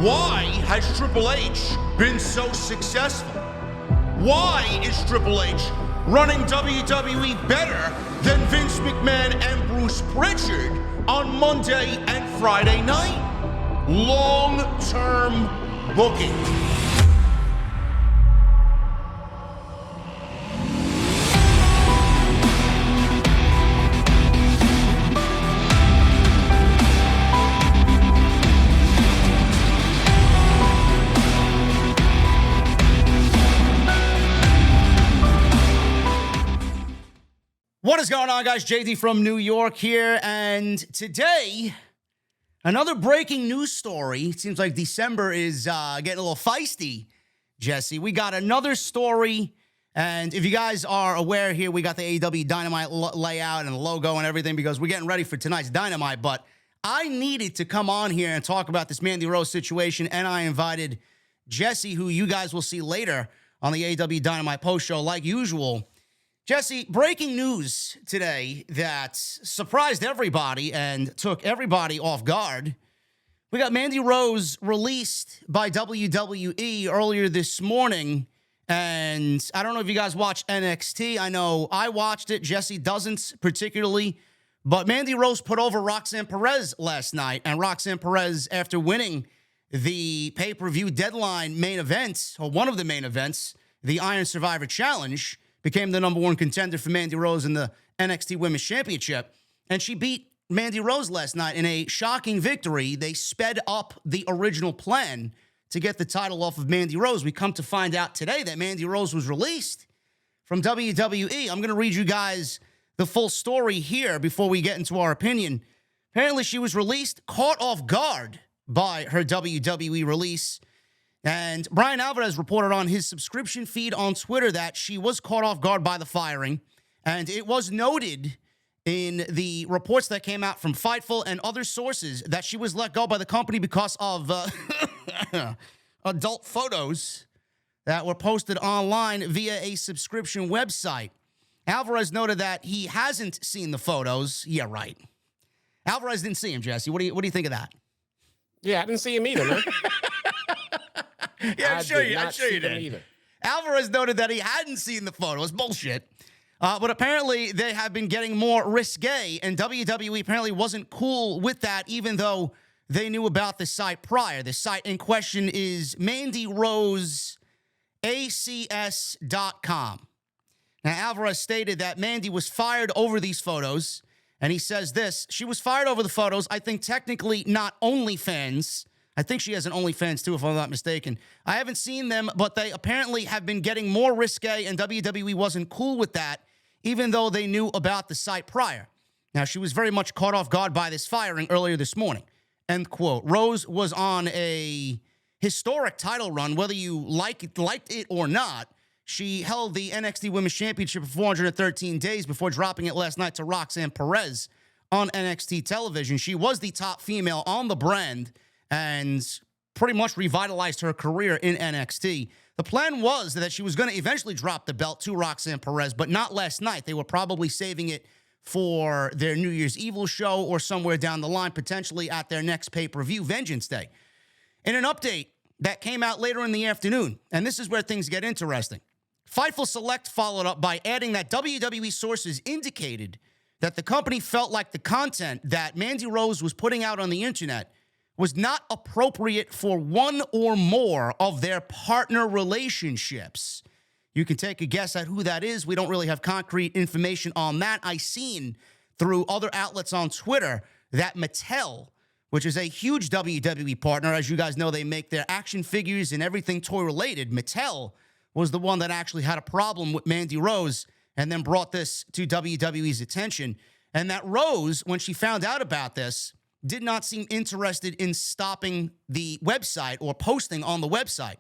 Why has Triple H been so successful? Why is Triple H running WWE better than Vince McMahon and Bruce Pritchard on Monday and Friday night? Long-term booking. What is going on, guys? JD from New York here, and today, another breaking news story. It seems like December is getting a little feisty, Jesse. We got another story, and if you guys are aware here, we got the AEW Dynamite layout and the logo and everything because we're getting ready for tonight's Dynamite, but I needed to come on here and talk about this Mandy Rose situation, and I invited Jesse, who you guys will see later on the AEW Dynamite post show like usual. Jesse, breaking news today that surprised everybody and took everybody off guard. We got Mandy Rose released by WWE earlier this morning, and I don't know if you guys watch NXT. I know I watched it. Jesse doesn't particularly, but Mandy Rose put over Roxanne Perez last night, and Roxanne Perez, after winning the pay-per-view deadline main event, or one of the main events, the Iron Survivor Challenge, became the number one contender for Mandy Rose in the NXT Women's Championship. And she beat Mandy Rose last night in a shocking victory. They sped up the original plan to get the title off of Mandy Rose. We come to find out today that Mandy Rose was released from WWE. I'm going to read you guys the full story here before we get into our opinion. Apparently, she was released, caught off guard by her WWE release. And Brian Alvarez reported on his subscription feed on Twitter that she was caught off guard by the firing. And it was noted in the reports that came out from Fightful and other sources that she was let go by the company because of adult photos that were posted online via a subscription website. Alvarez noted that he hasn't seen the photos. Yeah, right. Alvarez didn't see him, Jesse. What do you think of that? Yeah, I didn't see him either, man. Yeah, I'm sure you did. Either. Alvarez noted that he hadn't seen the photo. It's bullshit. But apparently they have been getting more risque, and WWE apparently wasn't cool with that, even though they knew about the site prior. The site in question is MandyRoseACS.com. Now, Alvarez stated that Mandy was fired over these photos, and he says this: she was fired over the photos. I think technically not OnlyFans. I think she has an OnlyFans, too, if I'm not mistaken. I haven't seen them, but they apparently have been getting more risque, and WWE wasn't cool with that, even though they knew about the site prior. Now, she was very much caught off guard by this firing earlier this morning. End quote. Rose was on a historic title run, whether you liked it or not. She held the NXT Women's Championship for 413 days before dropping it last night to Roxanne Perez on NXT television. She was the top female on the brand and pretty much revitalized her career in NXT. The plan was that she was going to eventually drop the belt to Roxanne Perez, but not last night. They were probably saving it for their New Year's Evil show or somewhere down the line, potentially at their next pay-per-view, Vengeance Day. In an update that came out later in the afternoon, and this is where things get interesting, Fightful Select followed up by adding that WWE sources indicated that the company felt like the content that Mandy Rose was putting out on the internet was not appropriate for one or more of their partner relationships. You can take a guess at who that is. We don't really have concrete information on that. I seen through other outlets on Twitter that Mattel, which is a huge WWE partner, as you guys know, they make their action figures and everything toy-related. Mattel was the one that actually had a problem with Mandy Rose and then brought this to WWE's attention. And that Rose, when she found out about this, did not seem interested in stopping the website or posting on the website.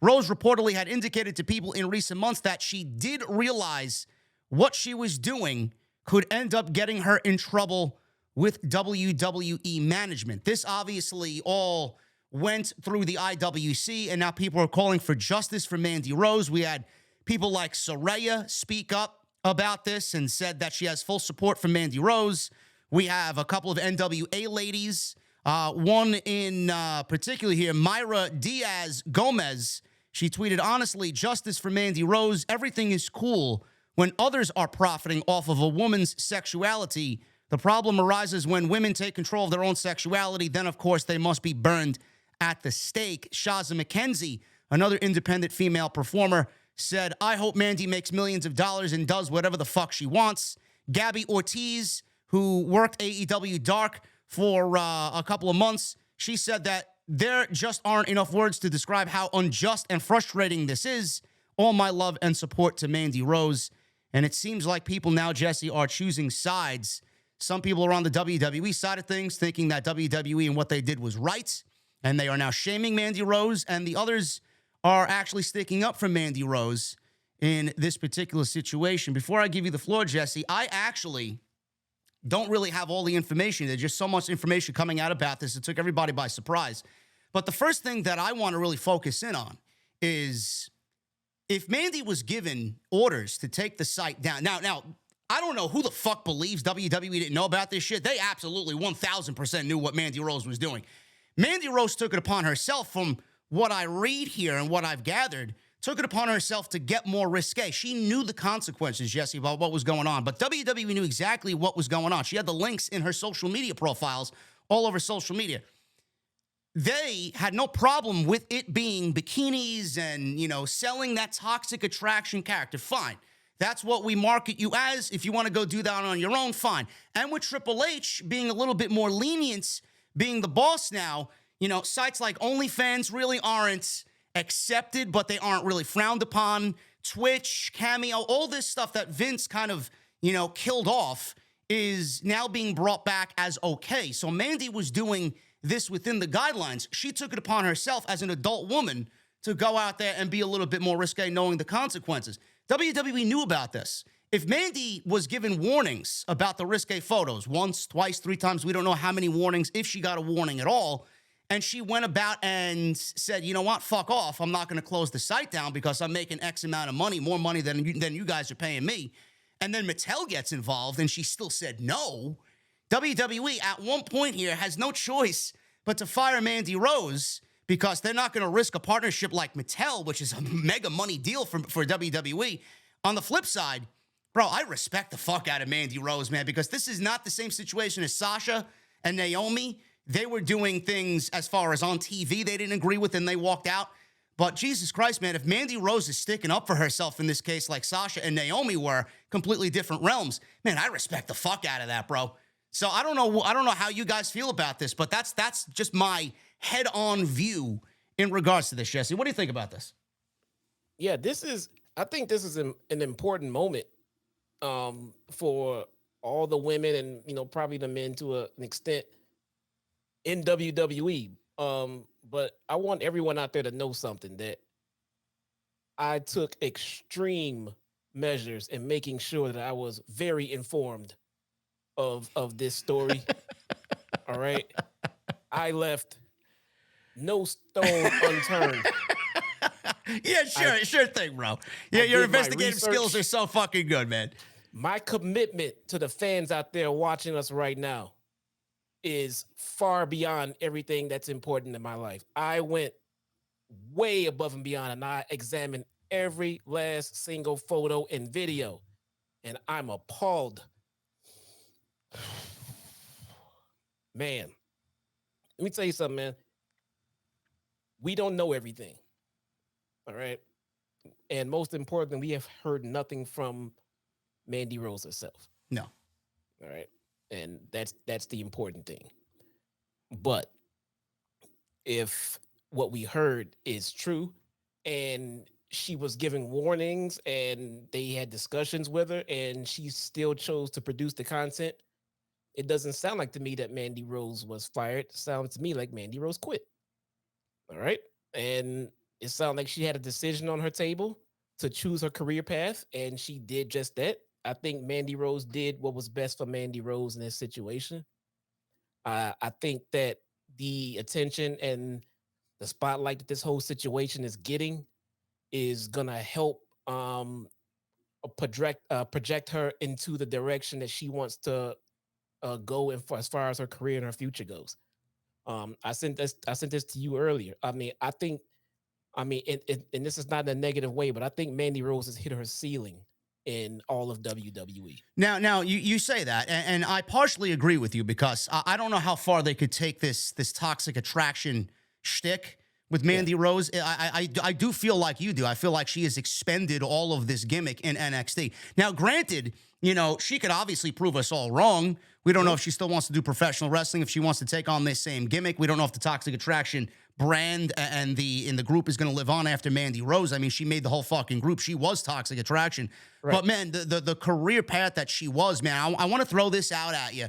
Rose reportedly had indicated to people in recent months that she did realize what she was doing could end up getting her in trouble with WWE management. This obviously all went through the IWC, and now people are calling for justice for Mandy Rose. We had people like Saraya speak up about this and said that she has full support from Mandy Rose. We have a couple of NWA ladies One in particular here, Myra Diaz Gomez. She tweeted, honestly, justice for Mandy Rose. Everything is cool when others are profiting off of a woman's sexuality. The problem arises when women take control of their own sexuality. Then, of course, they must be burned at the stake. Shaza McKenzie, another independent female performer, said, I hope Mandy makes millions of dollars and does whatever the fuck she wants. Gabby Ortiz, who worked AEW Dark for a couple of months, she said that there just aren't enough words to describe how unjust and frustrating this is. All my love and support to Mandy Rose. And it seems like people now, Jesse, are choosing sides. Some people are on the WWE side of things, thinking that WWE and what they did was right, and they are now shaming Mandy Rose, and the others are actually sticking up for Mandy Rose in this particular situation. Before I give you the floor, Jesse, I actually don't really have all the information. There's just so much information coming out about this. It took everybody by surprise. But the first thing that I want to really focus in on is if Mandy was given orders to take the site down. Now, I don't know who the fuck believes WWE didn't know about this shit. They absolutely 1,000% knew what Mandy Rose was doing. Mandy Rose took it upon herself, from what I read here and what I've gathered, took it upon herself to get more risque. She knew the consequences, Jesse, about what was going on. But WWE knew exactly what was going on. She had the links in her social media profiles all over social media. They had no problem with it being bikinis and, selling that toxic attraction character. Fine. That's what we market you as. If you want to go do that on your own, fine. And with Triple H being a little bit more lenient, being the boss now, sites like OnlyFans really aren't accepted, but they aren't really frowned upon. Twitch, Cameo, all this stuff that Vince kind of, killed off is now being brought back as okay. So Mandy was doing this within the guidelines. She took it upon herself as an adult woman to go out there and be a little bit more risque, knowing the consequences. WWE knew about this. If Mandy was given warnings about the risque photos, once, twice, 3 times, we don't know how many warnings, if she got a warning at all, and she went about and said, you know what, fuck off, I'm not going to close the site down because I'm making X amount of money, more money than you guys are paying me, and then Mattel gets involved and she still said no, WWE at one point here has no choice but to fire Mandy Rose, because they're not going to risk a partnership like Mattel, which is a mega money deal for WWE. On the flip side, bro, I respect the fuck out of Mandy Rose, man, because this is not the same situation as Sasha and Naomi. They were doing things as far as on TV they didn't agree with and they walked out. But Jesus Christ, man, if Mandy Rose is sticking up for herself in this case like Sasha and Naomi were, completely different realms, man, I respect the fuck out of that, bro. So I don't know how you guys feel about this, but that's just my head-on view in regards to this, Jesse. What do you think about this? Yeah, I think this is an important moment for all the women and, probably the men to an extent in WWE. But I want everyone out there to know something, that I took extreme measures in making sure that I was very informed of this story. All right. I left no stone unturned. Yeah, sure thing, bro. Yeah, your investigative skills are so fucking good, man. My commitment to the fans out there watching us right now is far beyond everything that's important in my life. I went way above and beyond, and I examined every last single photo and video, and I'm appalled. Man, let me tell you something, man. We don't know everything. All right. And most importantly, we have heard nothing from Mandy Rose herself. No. All right. And that's the important thing. But if what we heard is true and she was giving warnings and they had discussions with her and she still chose to produce the content, it doesn't sound like to me that Mandy Rose was fired. It sounds to me like Mandy Rose quit. All right. And it sounds like she had a decision on her table to choose her career path, and she did just that. I think Mandy Rose did what was best for Mandy Rose in this situation. I think that the attention and the spotlight that this whole situation is getting is gonna help project her into the direction that she wants to go as far as her career and her future goes. I sent this to you earlier. And this is not in a negative way, but I think Mandy Rose has hit her ceiling in all of WWE. Now you say that, and I partially agree with you because I don't know how far they could take this toxic attraction shtick with Mandy Rose. I do feel like you do. I feel like she has expended all of this gimmick in NXT. Now, granted, she could obviously prove us all wrong. We don't know if she still wants to do professional wrestling, if she wants to take on this same gimmick. We don't know if the toxic attraction brand and the group is going to live on after Mandy Rose. I mean, she made the whole fucking group. She was toxic attraction. Right. But man, the career path that she was, man, I want to throw this out at you.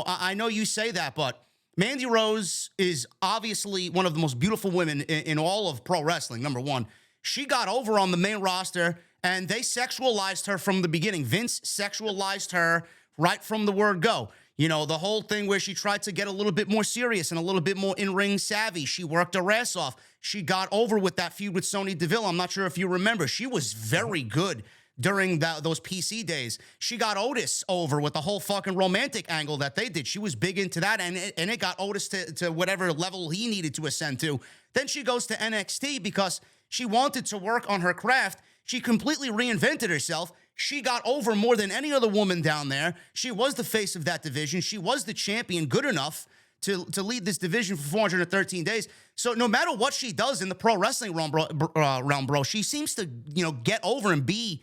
I know you say that, but Mandy Rose is obviously one of the most beautiful women in all of pro wrestling, number one. She got over on the main roster, and they sexualized her from the beginning. Vince sexualized her right from the word go. The whole thing where she tried to get a little bit more serious and a little bit more in-ring savvy. She worked her ass off. She got over with that feud with Sonya Deville. I'm not sure if you remember. She was very good during those PC days. She got Otis over with the whole fucking romantic angle that they did. She was big into that, and it got Otis to whatever level he needed to ascend to. Then she goes to NXT because she wanted to work on her craft. She completely reinvented herself. She got over more than any other woman down there. She was the face of that division. She was the champion, good enough to lead this division for 413 days. So no matter what she does in the pro wrestling realm, bro, she seems to, get over and be,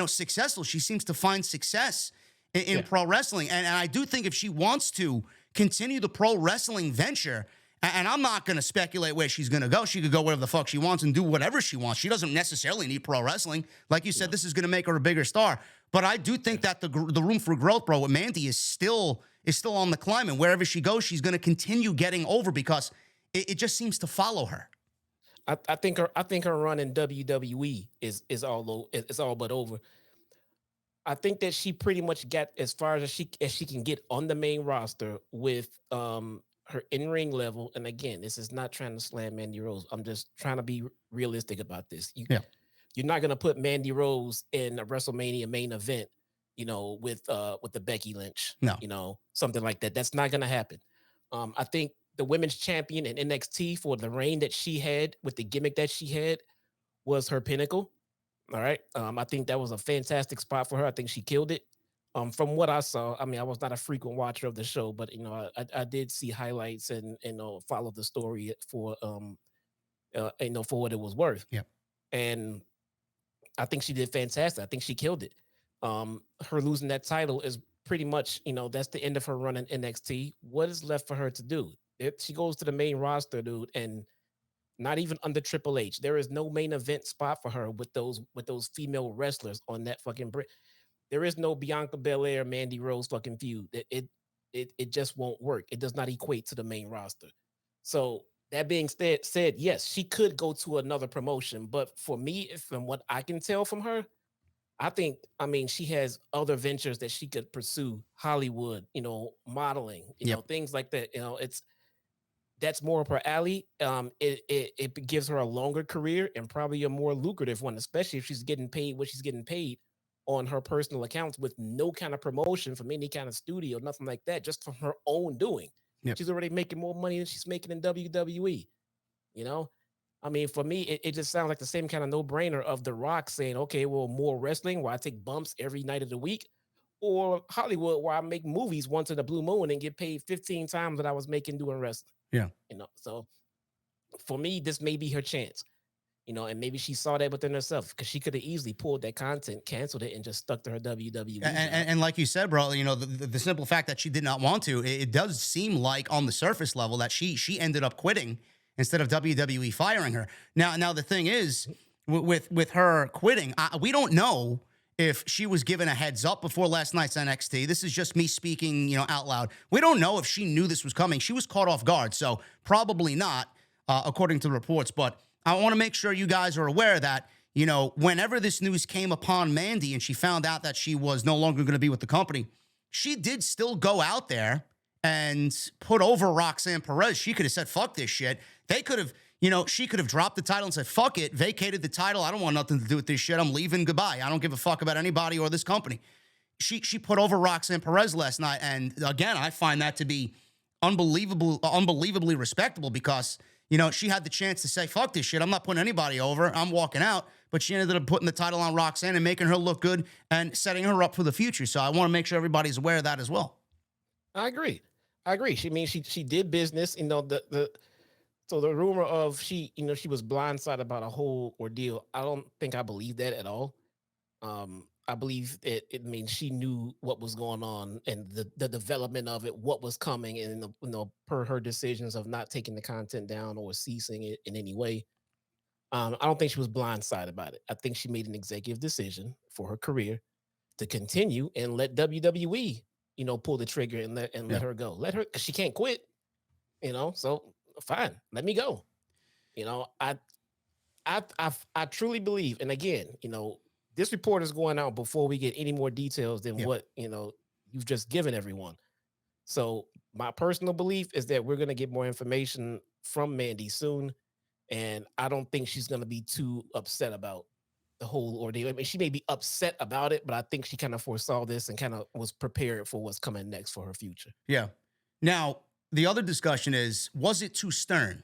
successful. She seems to find success in pro wrestling. And I do think if she wants to continue the pro wrestling venture, and I'm not going to speculate where she's going to go. She could go wherever the fuck she wants and do whatever she wants. She doesn't necessarily need pro wrestling. Like you said, this is going to make her a bigger star. But I do think that the room for growth, bro, with Mandy is still on the climb. And wherever she goes, she's going to continue getting over because it just seems to follow her. I think her run in WWE is all but over. I think that she pretty much got as far as she can get on the main roster with her in-ring level. And again, this is not trying to slam Mandy Rose. I'm just trying to be realistic about this. You're not going to put Mandy Rose in a WrestleMania main event, with the Becky Lynch, something like that. That's not going to happen. I think the women's champion in NXT for the reign that she had with the gimmick that she had was her pinnacle. All right. I think that was a fantastic spot for her. I think she killed it. From what I saw, I mean, I was not a frequent watcher of the show, but I did see highlights and follow the story for for what it was worth. Yeah. And I think she did fantastic. I think she killed it. Her losing that title is pretty much, that's the end of her run in NXT. What is left for her to do? She goes to the main roster, dude, and not even under Triple H. There is no main event spot for her with those female wrestlers on that fucking brick. There is no Bianca Belair, Mandy Rose fucking feud. It just won't work. It does not equate to the main roster. So that being said, yes, she could go to another promotion. But for me, from what I can tell from her, she has other ventures that she could pursue. Hollywood, modeling, things like that. That's more of her alley. It gives her a longer career and probably a more lucrative one, especially if she's getting paid what she's getting paid on her personal accounts with no kind of promotion from any kind of studio, nothing like that, just from her own doing. Yep. She's already making more money than she's making in WWE. For me, it just sounds like the same kind of no-brainer of The Rock saying, okay, well, more wrestling where I take bumps every night of the week, or Hollywood where I make movies once in a blue moon and get paid 15 times what I was making doing wrestling. Yeah. So for me, this may be her chance. And maybe she saw that within herself because she could have easily pulled that content, canceled it, and just stuck to her WWE. And like you said, bro, the simple fact that she did not want to, it does seem like on the surface level that she ended up quitting instead of WWE firing her. Now the thing is, with her quitting, we don't know if she was given a heads up before last night's NXT. This is just me speaking, out loud. We don't know if she knew this was coming. She was caught off guard, so probably not, according to the reports. But I want to make sure you guys are aware that, whenever this news came upon Mandy and she found out that she was no longer going to be with the company, she did still go out there and put over Roxanne Perez. She could have said, fuck this shit. They could have, she could have dropped the title and said, fuck it, vacated the title. I don't want nothing to do with this shit. I'm leaving. Goodbye. I don't give a fuck about anybody or this company. She put over Roxanne Perez last night. And again, I find that to be unbelievably respectable because, you know, she had the chance to say, fuck this shit. I'm not putting anybody over. I'm walking out. But she ended up putting the title on Roxanne and making her look good and setting her up for the future. So I want to make sure everybody's aware of that as well. I agree. She did business. You know, so the rumor of she was blindsided about a whole ordeal. I don't think I believe that at all. I believe that it means she knew what was going on and the development of it, what was coming, and per her decisions of not taking the content down or ceasing it in any way. I don't think she was blindsided about it. I think she made an executive decision for her career to continue and let WWE, pull the trigger and let her go. Let her, because she can't quit. So fine, let me go. I truly believe, and again, this report is going out before we get any more details than what you've just given everyone. So my personal belief is that we're going to get more information from Mandy soon, and I don't think she's going to be too upset about the whole ordeal. I mean, she may be upset about it, but I think she kind of foresaw this and kind of was prepared for what's coming next for her future. Yeah. Now, the other discussion is, was it too stern?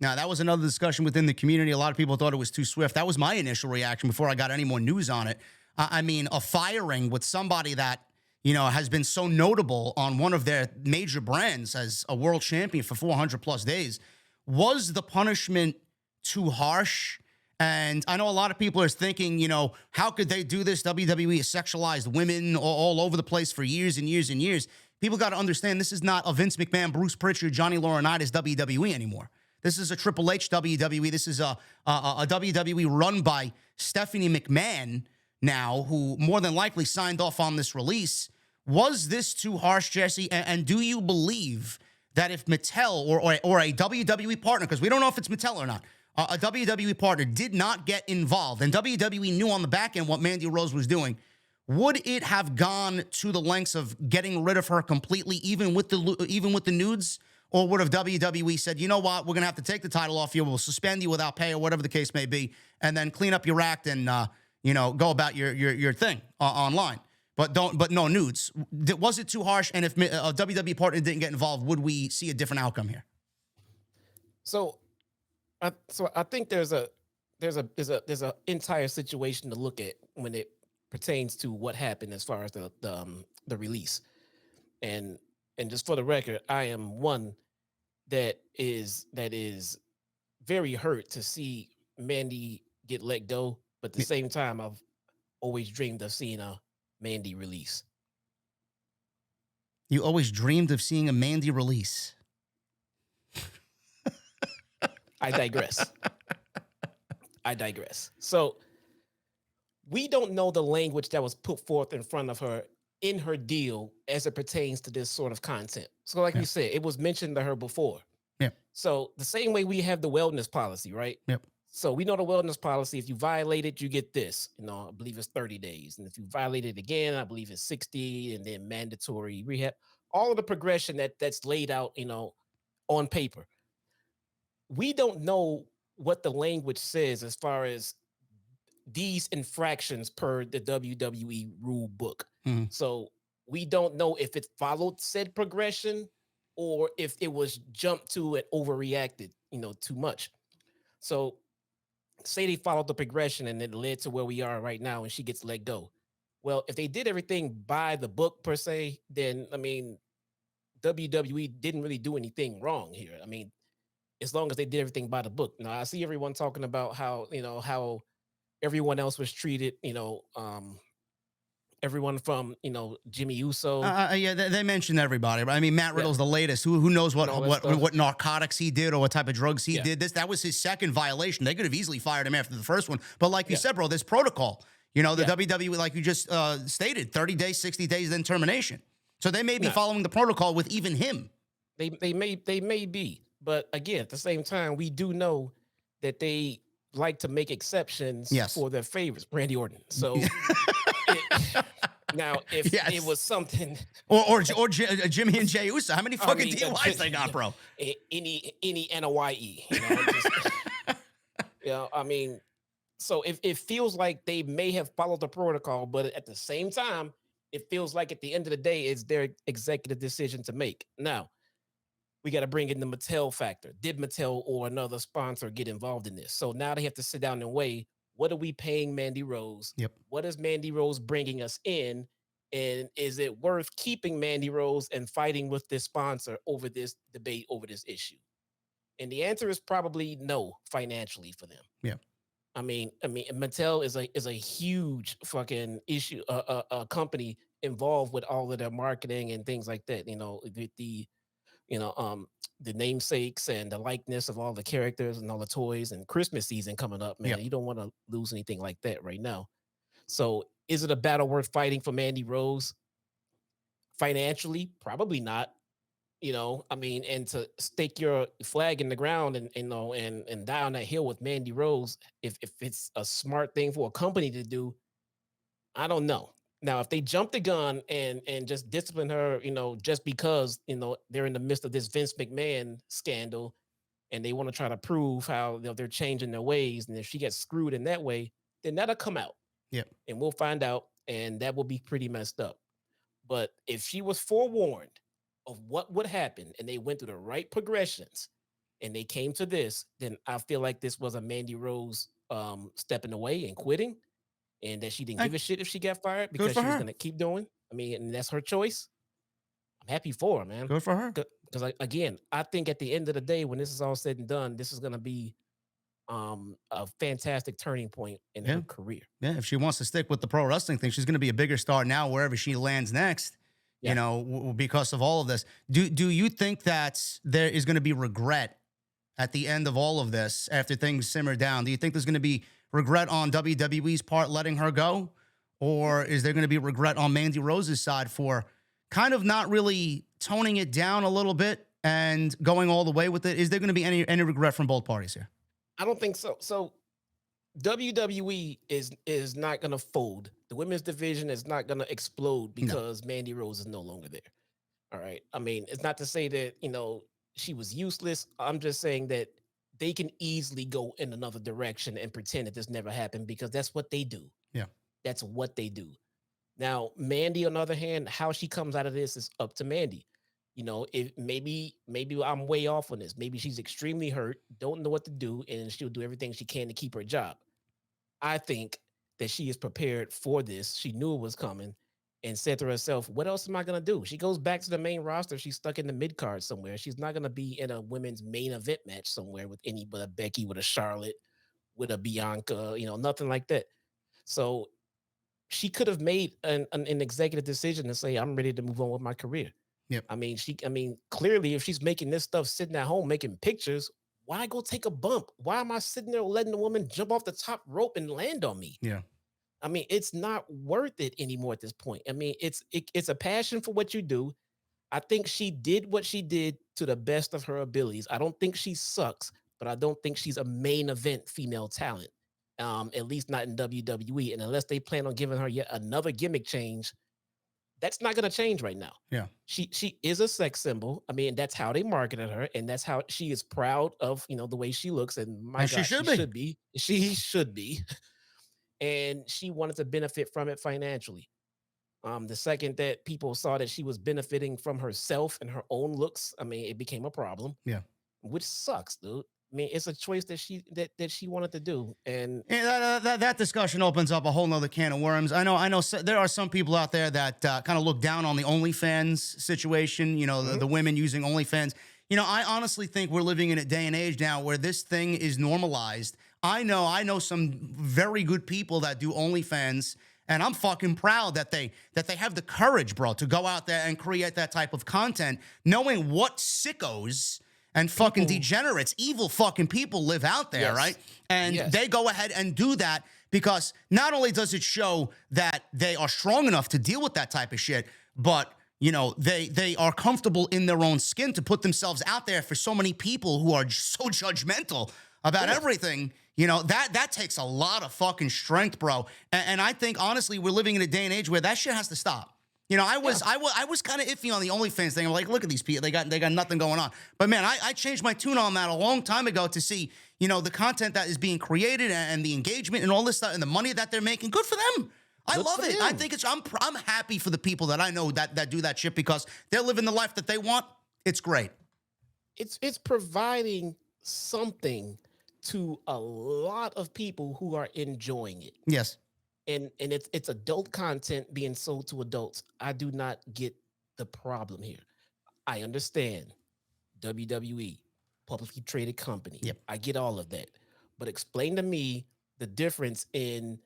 Now, that was another discussion within the community. A lot of people thought it was too swift. That was my initial reaction before I got any more news on it. I mean, a firing with somebody that, has been so notable on one of their major brands as a world champion for 400 plus days. Was the punishment too harsh? And I know a lot of people are thinking, how could they do this? WWE has sexualized women all over the place for years and years and years. People got to understand this is not a Vince McMahon, Bruce Pritchard, Johnny Laurinaitis WWE anymore. This is a Triple H WWE. This is a WWE run by Stephanie McMahon now, who more than likely signed off on this release. Was this too harsh, Jesse? And do you believe that if Mattel or a WWE partner, because we don't know if it's Mattel or not, a WWE partner did not get involved, and WWE knew on the back end what Mandy Rose was doing, would it have gone to the lengths of getting rid of her completely, even with the nudes? Or would have WWE said, you know what, we're going to have to take the title off you, we'll suspend you without pay or whatever the case may be, and then clean up your act and, go about your thing online. But no nudes. Was it too harsh? And if a WWE partner didn't get involved, would we see a different outcome here? So I think there's a entire situation to look at when it pertains to what happened as far as the release. And just for the record, I am one that is very hurt to see Mandy get let go. But at the same time, I've always dreamed of seeing a Mandy release. You always dreamed of seeing a Mandy release. I digress. So we don't know the language that was put forth in front of her in her deal as it pertains to this sort of content. So like you said, it was mentioned to her before. Yeah. So the same way we have the wellness policy, right? Yep. So we know the wellness policy, if you violate it, you get this, I believe it's 30 days. And if you violate it again, I believe it's 60 and then mandatory rehab, all of the progression that's laid out, on paper. We don't know what the language says as far as these infractions per the WWE rule book. Mm-hmm. So we don't know if it followed said progression or if it was jumped to and overreacted, too much. So say they followed the progression and it led to where we are right now and she gets let go. Well, if they did everything by the book per se, then, WWE didn't really do anything wrong here. As long as they did everything by the book. Now, I see everyone talking about how everyone else was treated, everyone from, Jimmy Uso. Yeah, they mentioned everybody. Matt Riddle's the latest. Who knows what narcotics he did or what type of drugs he did. That was his second violation. They could have easily fired him after the first one. But like you said, bro, this protocol, the WWE, like you just stated, 30 days, 60 days, then termination. So they may be following the protocol with even him. They may be. But again, at the same time, we do know that they like to make exceptions for their favorites, Randy Orton. So now, if it was something, or Jimmy and Jey Uso, how many fucking DUIs they got, bro? Any NOIE, So it feels like they may have followed the protocol, but at the same time, it feels like at the end of the day, it's their executive decision to make. Now, we got to bring in the Mattel factor. Did Mattel or another sponsor get involved in this? So now they have to sit down and weigh, what are we paying Mandy Rose? Yep. What is Mandy Rose bringing us in? And is it worth keeping Mandy Rose and fighting with this sponsor over this debate, over this issue? And the answer is probably no, financially for them. Yeah. I mean, Mattel is a huge fucking issue, a company involved with all of their marketing and things like that. You know, um, the namesakes and the likeness of all the characters and all the toys, and Christmas season coming up, man. Yep. You don't want to lose anything like that right now. So, is it a battle worth fighting for Mandy Rose? Financially, probably not. And to stake your flag in the ground and and die on that hill with Mandy Rose, if it's a smart thing for a company to do, I don't know. Now, if they jump the gun and just discipline her, just because they're in the midst of this Vince McMahon scandal, and they want to try to prove how they're changing their ways, and if she gets screwed in that way, then that'll come out, Yep. and we'll find out, and that will be pretty messed up. But if she was forewarned of what would happen and they went through the right progressions and they came to this, then I feel like this was a Mandy Rose stepping away and quitting, and that she didn't give a shit if she got fired because she was going to keep doing. I mean, and that's her choice. I'm happy for her, man. Good for her. Because again, I think at the end of the day, when this is all said and done, this is going to be a fantastic turning point in her career. Yeah, if she wants to stick with the pro wrestling thing, she's going to be a bigger star now wherever she lands next. Yeah. Because of all of this. Do you think that there is going to be regret at the end of all of this after things simmer down? Do you think there's going to be regret on WWE's part letting her go? Or is there going to be regret on Mandy Rose's side for kind of not really toning it down a little bit and going all the way with it? Is there going to be any regret from both parties here? I don't think so. So WWE is not going to fold. The women's division is not going to explode because Mandy Rose is no longer there. All right. I mean, it's not to say that, she was useless. I'm just saying that they can easily go in another direction and pretend that this never happened, because that's what they do. Yeah. That's what they do. Now, Mandy, on the other hand, how she comes out of this is up to Mandy. If maybe I'm way off on this. Maybe she's extremely hurt, don't know what to do, and she'll do everything she can to keep her job. I think that she is prepared for this. She knew it was coming and said to herself, what else am I going to do? She goes back to the main roster. She's stuck in the mid card somewhere. She's not going to be in a women's main event match somewhere with a Becky, with a Charlotte, with a Bianca, nothing like that. So she could have made an executive decision to say, I'm ready to move on with my career. Yep. I mean, clearly, if she's making this stuff, sitting at home, making pictures, why go take a bump? Why am I sitting there letting the woman jump off the top rope and land on me? Yeah. I mean, it's not worth it anymore at this point. I mean, it's a passion for what you do. I think she did what she did to the best of her abilities. I don't think she sucks, but I don't think she's a main event female talent. At least not in WWE. And unless they plan on giving her yet another gimmick change, that's not going to change right now. Yeah. She is a sex symbol. I mean, that's how they marketed her, and that's how she is proud of, the way she looks. And my God, she should be. She should be. And she wanted to benefit from it financially. The second that people saw that she was benefiting from herself and her own looks, I mean, it became a problem. Yeah. Which sucks, dude. I mean, it's a choice that she wanted to do, and that discussion opens up a whole nother can of worms. I know. There are some people out there that kind of look down on the OnlyFans situation. The women using OnlyFans. I honestly think we're living in a day and age now where this thing is normalized. I know some very good people that do OnlyFans, and I'm fucking proud that they have the courage, bro, to go out there and create that type of content, knowing what sickos and fucking degenerates, evil fucking people live out there, right? And they go ahead and do that because not only does it show that they are strong enough to deal with that type of shit, but they are comfortable in their own skin to put themselves out there for so many people who are so judgmental about everything. That takes a lot of fucking strength, bro. And I think honestly, we're living in a day and age where that shit has to stop. I was kind of iffy on the OnlyFans thing. I'm like, look at these people. They got nothing going on. But man, I changed my tune on that a long time ago to see, the content that is being created and the engagement and all this stuff and the money that they're making. Good for them. I love it. I think I'm happy for the people that I know that do that shit because they're living the life that they want. It's great. it's providing something to a lot of people who are enjoying it. Yes. And it's adult content being sold to adults. I do not get the problem here. I understand WWE, publicly traded company. Yep. I get all of that. But explain to me the difference in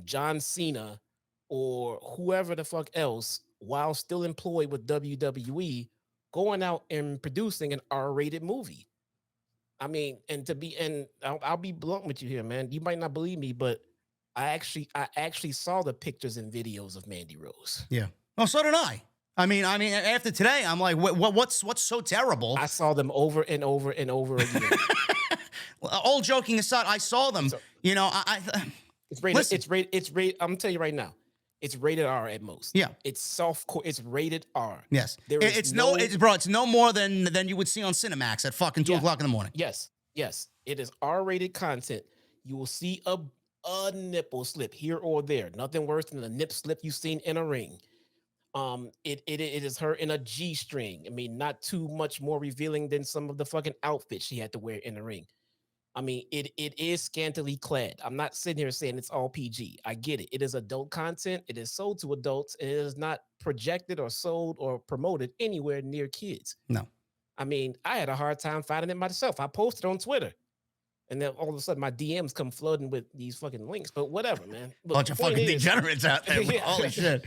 John Cena or whoever the fuck else, while still employed with WWE, going out and producing an R-rated movie. I mean, and I'll be blunt with you here, man. You might not believe me, but I actually saw the pictures and videos of Mandy Rose. Yeah. Oh, so did I. I mean, after today, I'm like, what's so terrible? I saw them over and over and over again. All joking aside, I saw them. So, you know, it's rated. Listen. It's rated. I'm gonna tell you right now, it's rated R at most. Yeah. It's softcore. It's rated R. Yes. It's no more than you would see on Cinemax at fucking 2 o'clock in the morning. Yes. It is R-rated content. You will see a nipple slip here or there. Nothing worse than a nip slip you've seen in a ring. It is her in a G-string. I mean, not too much more revealing than some of the fucking outfits she had to wear in the ring. I mean, it is scantily clad. I'm not sitting here saying it's all PG. I get it. It is adult content. It is sold to adults. And it is not projected or sold or promoted anywhere near kids. No. I mean, I had a hard time finding it myself. I posted on Twitter. And then all of a sudden my DMs come flooding with these fucking links. But whatever, man. Look, Bunch of fucking degenerates out there. Yeah. Holy shit.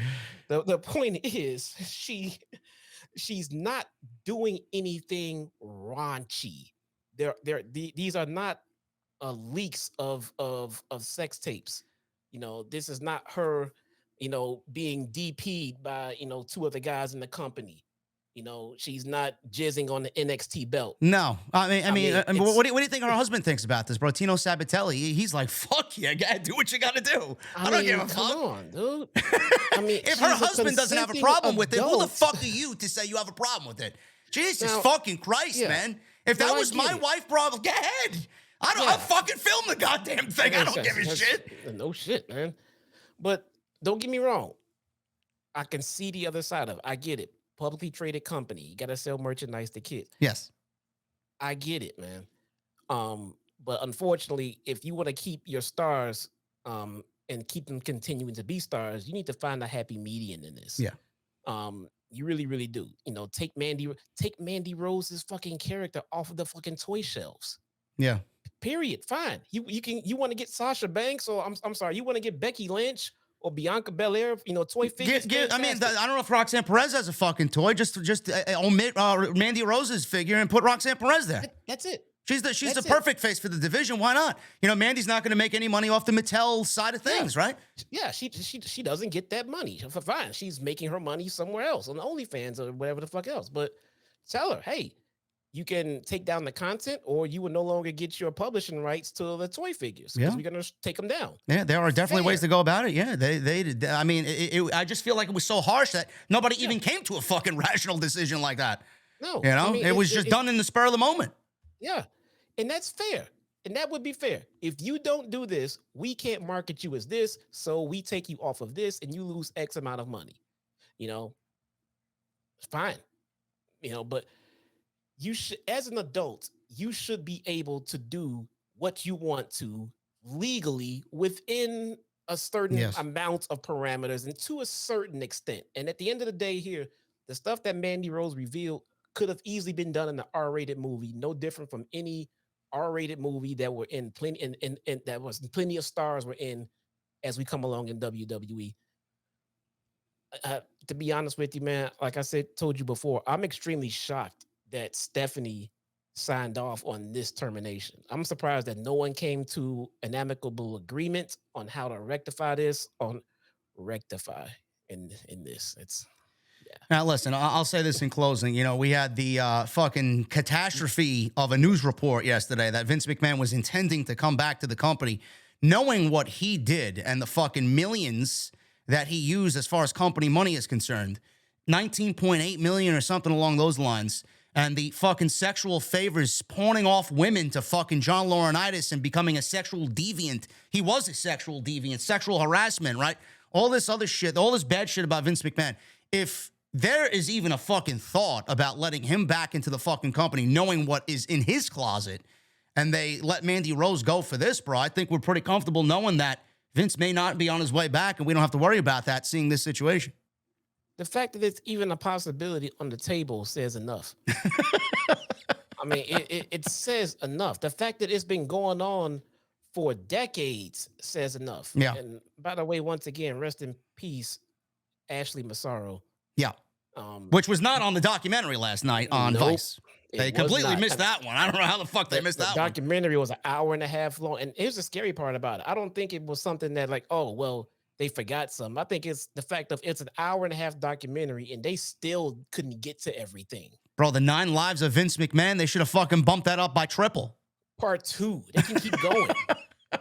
The point is she's not doing anything raunchy. These are not leaks of sex tapes. You know, this is not her, being DP'd by, two other guys in the company. She's not jizzing on the NXT belt. No, I mean, what do you think her husband thinks about this, bro? Tino Sabatelli, he's like, fuck yeah, do what you got to do. I don't give a fuck. Come on, dude. I mean, if her husband doesn't have a problem with it, who the fuck are you to say you have a problem with it? Jesus fucking Christ, man. If that was my wife, bro, go ahead. I'll fucking film the goddamn thing. I don't give a shit. No shit, man. But don't get me wrong. I can see the other side of it. I get it. Publicly traded company. You got to sell merchandise to kids. Yes. I get it, man. But unfortunately, if you want to keep your stars and keep them continuing to be stars, you need to find a happy median in this. Yeah. You really, really do. Take Mandy Rose's fucking character off of the fucking toy shelves. Yeah. Period. Fine. You want to get Sasha Banks, or I'm sorry, you want to get Becky Lynch or Bianca Belair, toy figures. I mean, I don't know if Roxanne Perez has a fucking toy. Just omit Mandy Rose's figure and put Roxanne Perez there. That's it. She's the perfect face for the division. Why not? Mandy's not going to make any money off the Mattel side of things, right? Yeah, she doesn't get that money. Fine, she's making her money somewhere else on OnlyFans or whatever the fuck else. But tell her, hey, you can take down the content, or you will no longer get your publishing rights to the toy figures because we're gonna take them down. Yeah, there are definitely ways to go about it. Yeah, they I mean, I just feel like it was so harsh that nobody even came to a fucking rational decision like that. No, I mean, it was just done in the spur of the moment. Yeah, and that's fair, and that would be fair. If you don't do this, we can't market you as this, so we take you off of this, and you lose X amount of money. Fine, but. You should, as an adult, you should be able to do what you want to legally within a certain amount of parameters and to a certain extent. And at the end of the day here, the stuff that Mandy Rose revealed could have easily been done in an R-rated movie, no different from any R-rated movie that were in plenty and that was plenty of stars were in as we come along in WWE. To be honest with you, man, like I told you before, I'm extremely shocked that Stephanie signed off on this termination. I'm surprised that no one came to an amicable agreement on how to rectify this. In this. Now, listen, I'll say this in closing. We had the fucking catastrophe of a news report yesterday that Vince McMahon was intending to come back to the company, knowing what he did and the fucking millions that he used as far as company money is concerned, 19.8 million or something along those lines. And the fucking sexual favors pawning off women to fucking John Laurinaitis and becoming a sexual deviant. He was a sexual deviant, sexual harassment, right? All this other shit, all this bad shit about Vince McMahon. If there is even a fucking thought about letting him back into the fucking company, knowing what is in his closet, and they let Mandy Rose go for this, bro, I think we're pretty comfortable knowing that Vince may not be on his way back, and we don't have to worry about that seeing this situation. The fact that it's even a possibility on the table says enough. I mean, it says enough. The fact that it's been going on for decades says enough. Yeah. And by the way, once again, rest in peace, Ashley Massaro. Yeah. Which was not on the documentary last night on Nope, Vice. They completely not. missed that one. I don't know how the fuck they missed that The one. documentary was an hour and a half long. And here's the scary part about it. I don't think it was something that like, oh, well, they forgot something. I think it's the fact of it's an hour and a half documentary and they still couldn't get to everything. Bro, the 9 lives of Vince McMahon, they should have fucking bumped that up by triple. Part 2. They can keep going.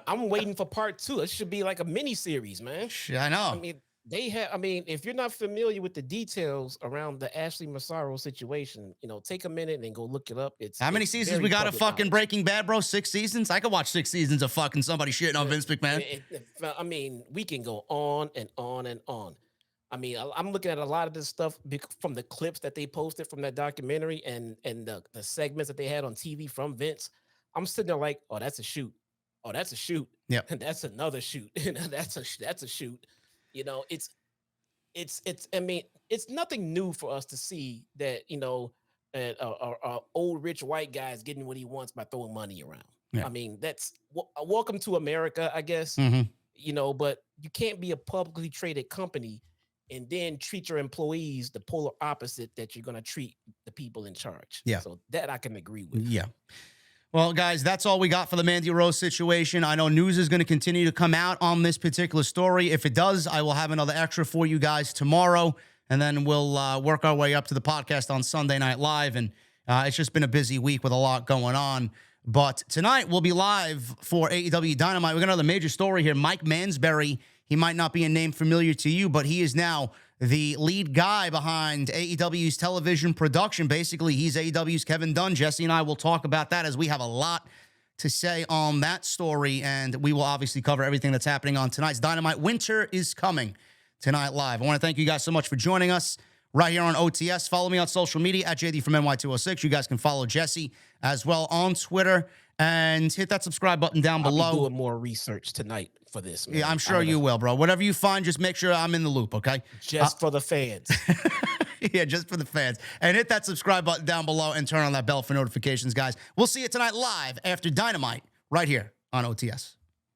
I'm waiting for part 2. It should be like a mini series, man. I know. I mean, if you're not familiar with the details around the Ashley Massaro situation, take a minute and go look it up. How many seasons we got of fucking Breaking Bad, bro? 6 seasons? I could watch 6 seasons of fucking somebody shitting on Vince McMahon. I mean, we can go on and on and on. I mean, I'm looking at a lot of this stuff from the clips that they posted from that documentary and the segments that they had on TV from Vince. I'm sitting there like, oh, that's a shoot. Oh, that's a shoot. Yeah. And that's another shoot. that's a shoot. I mean, it's nothing new for us to see that, a old rich white guy is getting what he wants by throwing money around. Yeah. I mean, that's welcome to America, I guess. Mm-hmm. But you can't be a publicly traded company and then treat your employees the polar opposite that you're going to treat the people in charge. Yeah. So that I can agree with. Yeah. Well, guys, that's all we got for the Mandy Rose situation. I know news is going to continue to come out on this particular story. If it does, I will have another extra for you guys tomorrow, and then we'll work our way up to the podcast on Sunday Night Live. And it's just been a busy week with a lot going on. But tonight we'll be live for AEW Dynamite. We got another major story here. Mike Mansberry, he might not be a name familiar to you, but he is now the lead guy behind AEW's television production. Basically, he's AEW's Kevin Dunn. Jesse and I will talk about that as we have a lot to say on that story, and we will obviously cover everything that's happening on tonight's Dynamite. Winter is coming tonight live. I want to thank you guys so much for joining us right here on OTS. Follow me on social media at JD from NY206. You guys can follow Jesse as well on Twitter, and hit that subscribe button down below. I'll be doing more research tonight for this, man. Yeah, I'm sure you will, bro. Whatever you find, just make sure I'm in the loop, okay? Just for the fans. Yeah, just for the fans. And hit that subscribe button down below and turn on that bell for notifications, guys. We'll see you tonight live after Dynamite right here on OTS.